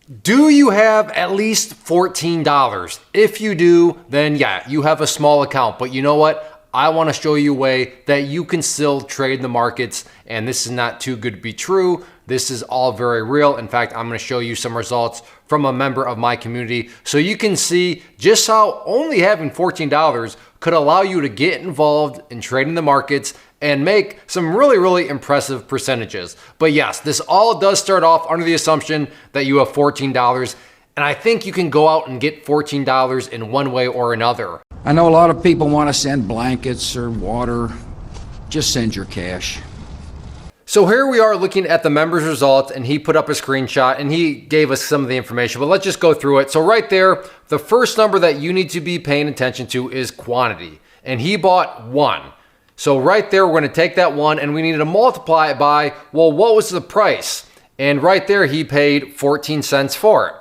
Do you have at least $14? If you do, then yeah, you have a small account. But you know what? I want to show you a way that you can still trade the markets, and this is not too good to be true. This is all very real. In fact, I'm going to show you some results from a member of my community so you can see just how only having $14 could allow you to get involved in trading the markets and make some really, really impressive percentages. But yes, this all does start off under the assumption that you have $14, and I think you can go out and get $14 in one way or another. I know a lot of people want to send blankets or water. Just send your cash. So here we are looking at the member's results, and he put up a screenshot and he gave us some of the information, but let's just go through it. So right there, the first number that you need to be paying attention to is quantity, and he bought 1. So right there, we're going to take that 1 and we need to multiply it by, well, what was the price? And right there, he paid 14 cents for it.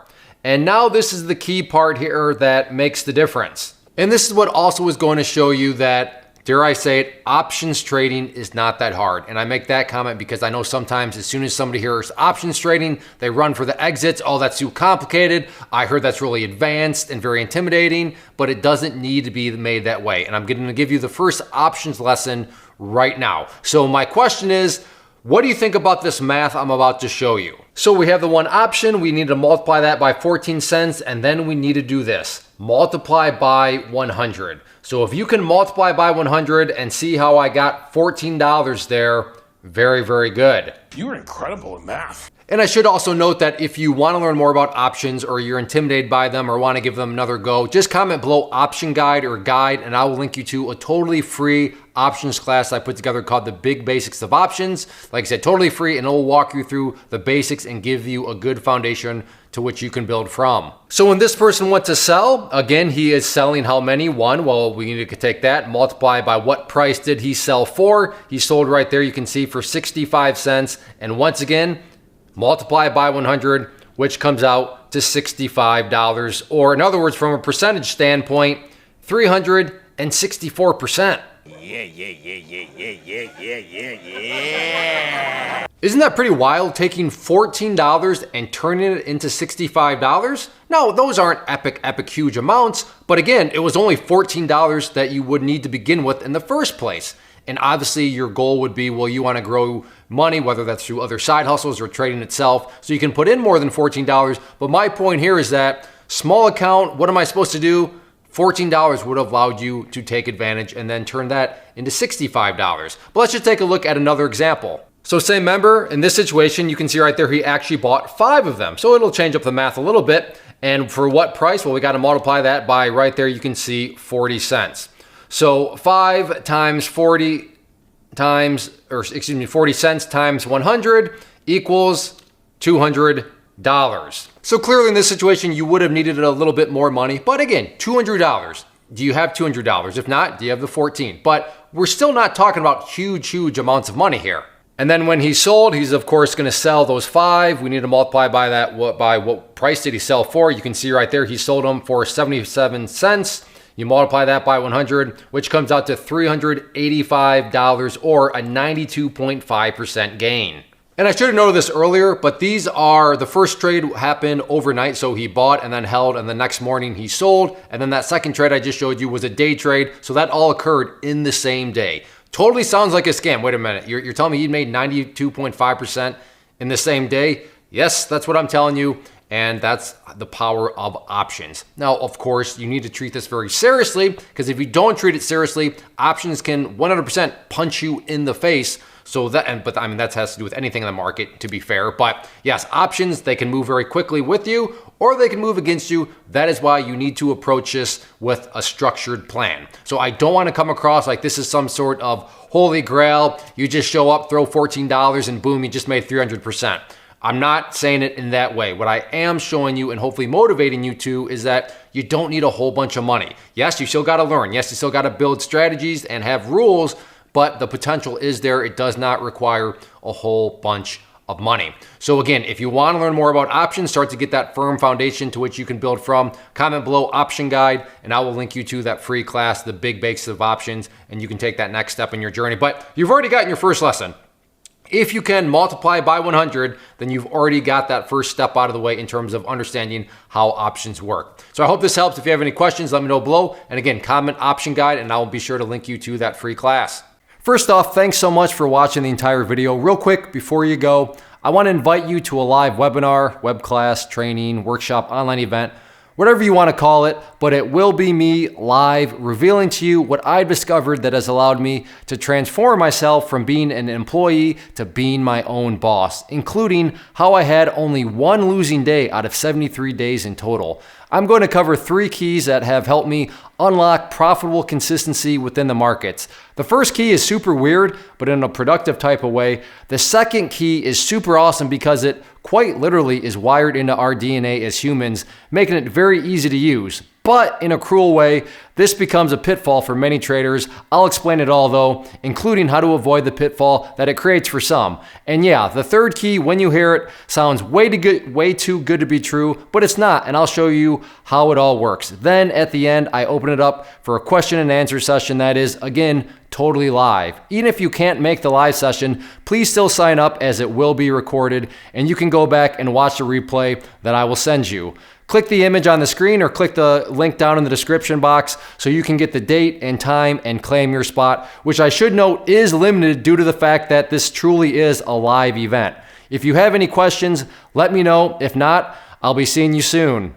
And now this is the key part here that makes the difference. And this is what also is going to show you that, dare I say it, options trading is not that hard. And I make that comment because I know sometimes as soon as somebody hears options trading, they run for the exits. Oh, that's too complicated. I heard that's really advanced and very intimidating, but it doesn't need to be made that way. And I'm going to give you the first options lesson right now. So my question is, what do you think about this math I'm about to show you? So we have the one option, we need to multiply that by 14 cents, and then we need to do this, multiply by 100. So if you can multiply by 100 and see how I got $14 there, very, very good. You were incredible at math. And I should also note that if you want to learn more about options or you're intimidated by them or want to give them another go, just comment below option guide or guide and I will link you to a totally free options class I put together called The Big Basics of Options. Like I said, totally free, and it will walk you through the basics and give you a good foundation to which you can build from. So when this person went to sell, again, he is selling how many? 1. Well, we need to take that, multiply by what price did he sell for. He sold right there, you can see, for 65 cents. And once again, multiply by 100, which comes out to $65. Or in other words, from a percentage standpoint, 364%. Yeah. Isn't that pretty wild, taking $14 and turning it into $65? Now, those aren't epic, huge amounts, but again, it was only $14 that you would need to begin with in the first place. And obviously your goal would be, well, you want to grow money, whether that's through other side hustles or trading itself, so you can put in more than $14. But my point here is that small account, what am I supposed to do? $14 would have allowed you to take advantage and then turn that into $65. But let's just take a look at another example. So same member, in this situation, you can see right there, he actually bought 5 of them. So it'll change up the math a little bit. And for what price? Well, we got to multiply that by right there, you can see 40 cents. So 5 times 40 times, or excuse me, 40 cents times 100 equals $200. So clearly in this situation, you would have needed a little bit more money, but again, $200. Do you have $200? If not, do you have the 14? But we're still not talking about huge amounts of money here. And then when he sold, he's of course going to sell those 5. We need to multiply by that, by what price did he sell for? You can see right there, he sold them for 77 cents. You multiply that by 100, which comes out to $385 or a 92.5% gain. And I should have noted this earlier, but these are, the first trade happened overnight. So he bought and then held, and the next morning he sold. And then that second trade I just showed you was a day trade. So that all occurred in the same day. Totally sounds like a scam. Wait a minute, you're telling me he made 92.5% in the same day? Yes, that's what I'm telling you. And that's the power of options. Now, of course, you need to treat this very seriously, because if you don't treat it seriously, options can 100% punch you in the face. So that, but I mean, that has to do with anything in the market, to be fair. But yes, options, they can move very quickly with you, or they can move against you. That is why you need to approach this with a structured plan. So I don't want to come across like this is some sort of holy grail. You just show up, throw $14, and boom, you just made 300%. I'm not saying it in that way. What I am showing you and hopefully motivating you to is that you don't need a whole bunch of money. Yes, you still got to learn. Yes, you still got to build strategies and have rules, but the potential is there. It does not require a whole bunch of money. So again, if you want to learn more about options, start to get that firm foundation to which you can build from, comment below option guide, and I will link you to that free class, The Big Basics of Options, and you can take that next step in your journey. But you've already gotten your first lesson. If you can multiply by 100, then you've already got that first step out of the way in terms of understanding how options work. So I hope this helps. If you have any questions, let me know below. And again, comment option guide and I will be sure to link you to that free class. First off, thanks so much for watching the entire video. Real quick, before you go, I want to invite you to a live webinar, web class, training, workshop, online event, whatever you want to call it, but it will be me live revealing to you what I've discovered that has allowed me to transform myself from being an employee to being my own boss, including how I had only one losing day out of 73 days in total. I'm going to cover 3 keys that have helped me unlock profitable consistency within the markets. The first key is super weird, but in a productive type of way. The second key is super awesome because it quite literally is wired into our DNA as humans, making it very easy to use. But in a cruel way, this becomes a pitfall for many traders. I'll explain it all though, including how to avoid the pitfall that it creates for some. And yeah, the third key, when you hear it, sounds way too good to be true, but it's not, and I'll show you how it all works. Then at the end, I open it up for a question and answer session that is, again, totally live. Even if you can't make the live session, please still sign up as it will be recorded, and you can go back and watch the replay that I will send you. Click the image on the screen or click the link down in the description box so you can get the date and time and claim your spot, which I should note is limited due to the fact that this truly is a live event. If you have any questions, let me know. If not, I'll be seeing you soon.